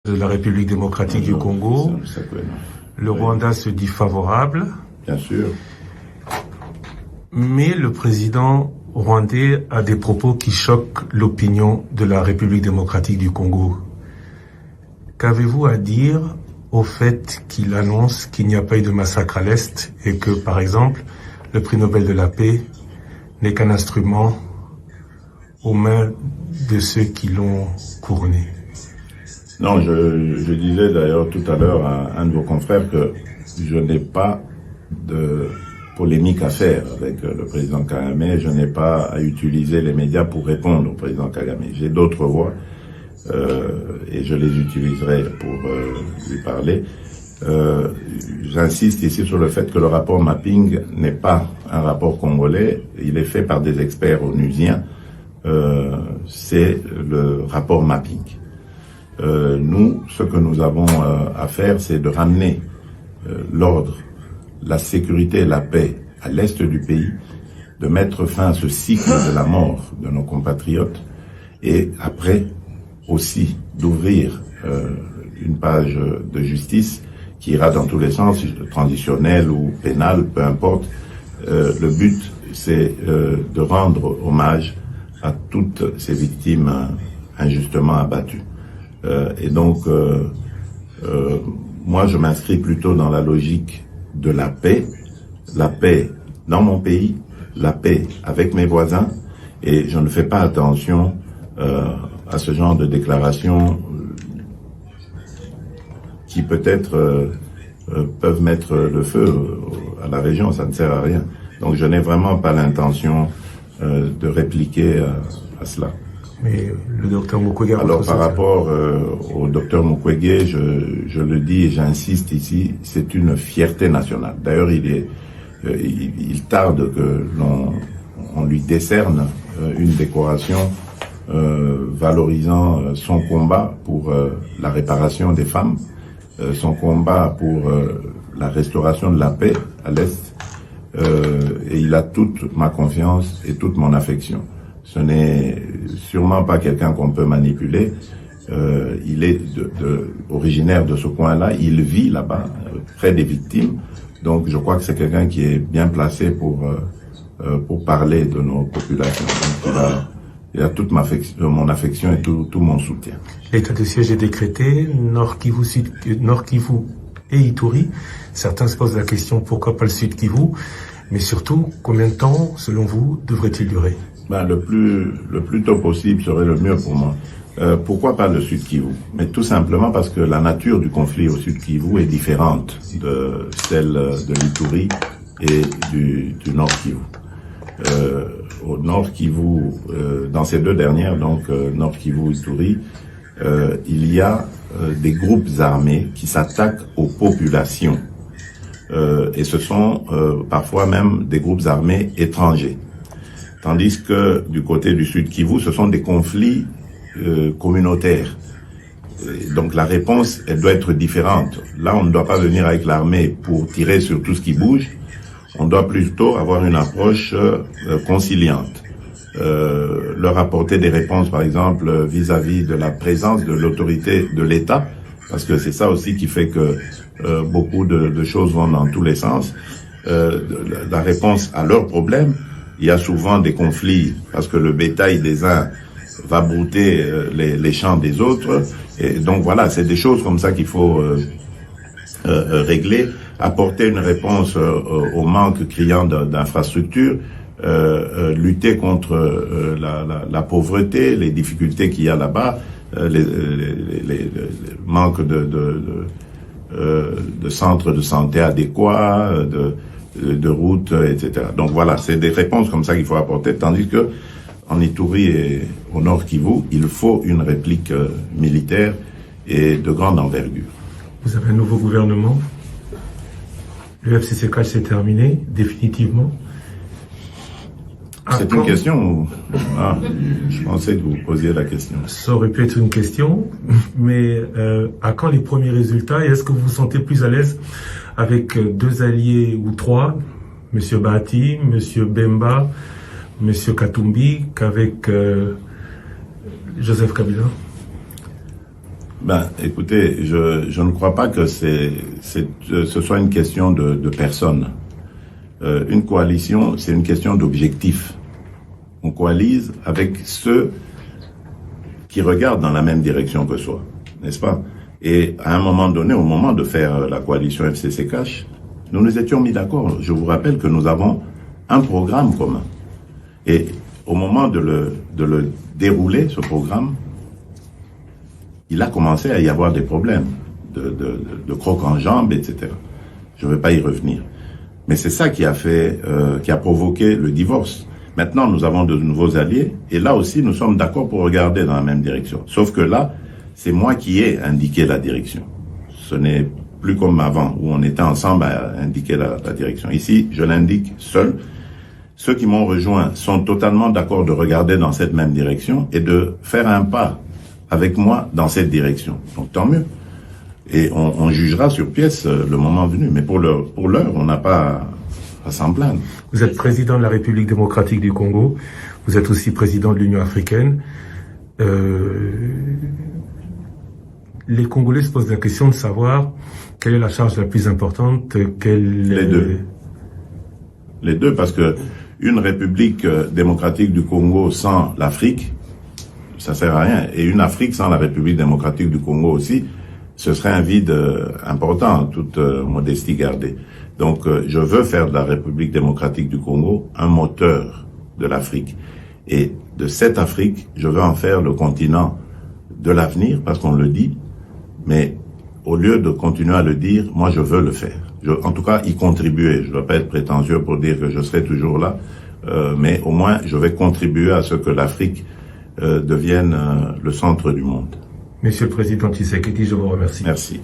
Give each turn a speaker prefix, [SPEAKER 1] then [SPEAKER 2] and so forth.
[SPEAKER 1] de la République démocratique du Congo. Le Rwanda se dit favorable.
[SPEAKER 2] Bien sûr.
[SPEAKER 1] Mais le président rwandais a des propos qui choquent l'opinion de la République démocratique du Congo. Qu'avez-vous à dire au fait qu'il annonce qu'il n'y a pas eu de massacre à l'Est et que, par exemple, le prix Nobel de la paix n'est qu'un instrument aux mains de ceux qui l'ont couronné?
[SPEAKER 2] Non, je disais d'ailleurs tout à l'heure à un de vos confrères que je n'ai pas de polémique à faire avec le président Kagame, je n'ai pas à utiliser les médias pour répondre au président Kagame. J'ai d'autres voies et je les utiliserai pour lui parler. J'insiste ici sur le fait que le rapport mapping n'est pas un rapport congolais, il est fait par des experts onusiens, c'est le rapport mapping. Nous, ce que nous avons à faire, c'est de ramener l'ordre, la sécurité et la paix à l'est du pays, de mettre fin à ce cycle de la mort de nos compatriotes et après aussi d'ouvrir une page de justice qui ira dans tous les sens, transitionnel ou pénal, peu importe. Le but, c'est de rendre hommage à toutes ces victimes injustement abattues. Et donc, moi, je m'inscris plutôt dans la logique de la paix dans mon pays, la paix avec mes voisins, et je ne fais pas attention à ce genre de déclarations qui peut-être peuvent mettre le feu à la région, ça ne sert à rien. Donc je n'ai vraiment pas l'intention de répliquer à cela.
[SPEAKER 1] Mais le docteur Mukwege...
[SPEAKER 2] Alors par rapport au docteur Mukwege, je le dis et j'insiste ici, c'est une fierté nationale. D'ailleurs, il tarde que l'on lui décerne une décoration valorisant son combat pour la réparation des femmes, son combat pour la restauration de la paix à l'Est, et il a toute ma confiance et toute mon affection. Ce n'est sûrement pas quelqu'un qu'on peut manipuler. Il est originaire de ce coin-là, il vit là-bas, près des victimes. Donc je crois que c'est quelqu'un qui est bien placé pour parler de nos populations. Donc, il a toute mon affection et tout mon soutien.
[SPEAKER 1] L'état de siège est décrété, Nord Kivu et Ituri. Certains se posent la question pourquoi pas le Sud Kivu, mais surtout combien de temps, selon vous, devrait-il durer?
[SPEAKER 2] Le plus tôt possible serait le mieux pour moi. Pourquoi pas le Sud Kivu? Mais tout simplement parce que la nature du conflit au Sud Kivu est différente de celle de l'Ituri et du Nord Kivu. Au Nord Kivu, dans ces deux dernières, donc Nord Kivu, Ituri, il y a des groupes armés qui s'attaquent aux populations. Et ce sont parfois même des groupes armés étrangers. Tandis que du côté du Sud Kivu, ce sont des conflits communautaires. Donc la réponse, elle doit être différente. Là, on ne doit pas venir avec l'armée pour tirer sur tout ce qui bouge. On doit plutôt avoir une approche conciliante. Leur apporter des réponses, par exemple, vis-à-vis de la présence de l'autorité de l'État, parce que c'est ça aussi qui fait que beaucoup de choses vont dans tous les sens. La réponse à leurs problèmes. Il y a souvent des conflits parce que le bétail des uns va brouter les champs des autres. Et donc voilà, c'est des choses comme ça qu'il faut régler, apporter une réponse au manque criant d'infrastructures, lutter contre la pauvreté, les difficultés qu'il y a là-bas, les manques de centres de santé adéquats, de routes, etc. Donc voilà, c'est des réponses comme ça qu'il faut apporter, tandis que en Ituri et au Nord Kivu, il faut une réplique militaire et de grande envergure.
[SPEAKER 1] Vous avez un nouveau gouvernement. Le FCCK s'est terminé, définitivement.
[SPEAKER 2] C'est une question. Je pensais que vous posiez la question.
[SPEAKER 1] Ça aurait pu être une question, mais à quand les premiers résultats? Et est-ce que vous vous sentez plus à l'aise avec deux alliés ou trois, M. Bahati, M. Bemba, M. Katumbi, qu'avec Joseph Kabila?
[SPEAKER 2] Écoutez, je ne crois pas que ce soit une question de personne. Une coalition, c'est une question d'objectif. On coalise avec ceux qui regardent dans la même direction que soi, n'est-ce pas? Et à un moment donné, au moment de faire la coalition FCC Cash, nous nous étions mis d'accord. Je vous rappelle que nous avons un programme commun. Et au moment de le dérouler, ce programme, il a commencé à y avoir des problèmes de croc en jambe, etc. Je ne vais pas y revenir. Mais c'est ça qui a provoqué le divorce. Maintenant, nous avons de nouveaux alliés, et là aussi, nous sommes d'accord pour regarder dans la même direction. Sauf que là, c'est moi qui ai indiqué la direction. Ce n'est plus comme avant, où on était ensemble à indiquer la direction. Ici, je l'indique seul. Ceux qui m'ont rejoint sont totalement d'accord de regarder dans cette même direction et de faire un pas avec moi dans cette direction. Donc tant mieux. Et on jugera sur pièce le moment venu. Mais pour l'heure, on n'a pas à s'en plaindre.
[SPEAKER 1] Vous êtes président de la République démocratique du Congo. Vous êtes aussi président de l'Union africaine. Les Congolais se posent la question de savoir quelle est la charge la plus importante.
[SPEAKER 2] Les deux, parce que une République démocratique du Congo sans l'Afrique, ça sert à rien. Et une Afrique sans la République démocratique du Congo aussi, ce serait un vide important, toute modestie gardée. Donc, je veux faire de la République démocratique du Congo un moteur de l'Afrique. Et de cette Afrique, je veux en faire le continent de l'avenir, parce qu'on le dit, mais au lieu de continuer à le dire, moi, je veux le faire. En tout cas, y contribuer. Je ne dois pas être prétentieux pour dire que je serai toujours là, mais au moins, je vais contribuer à ce que l'Afrique devienne le centre du monde.
[SPEAKER 1] Monsieur le Président Tshisekedi, je vous remercie.
[SPEAKER 2] Merci.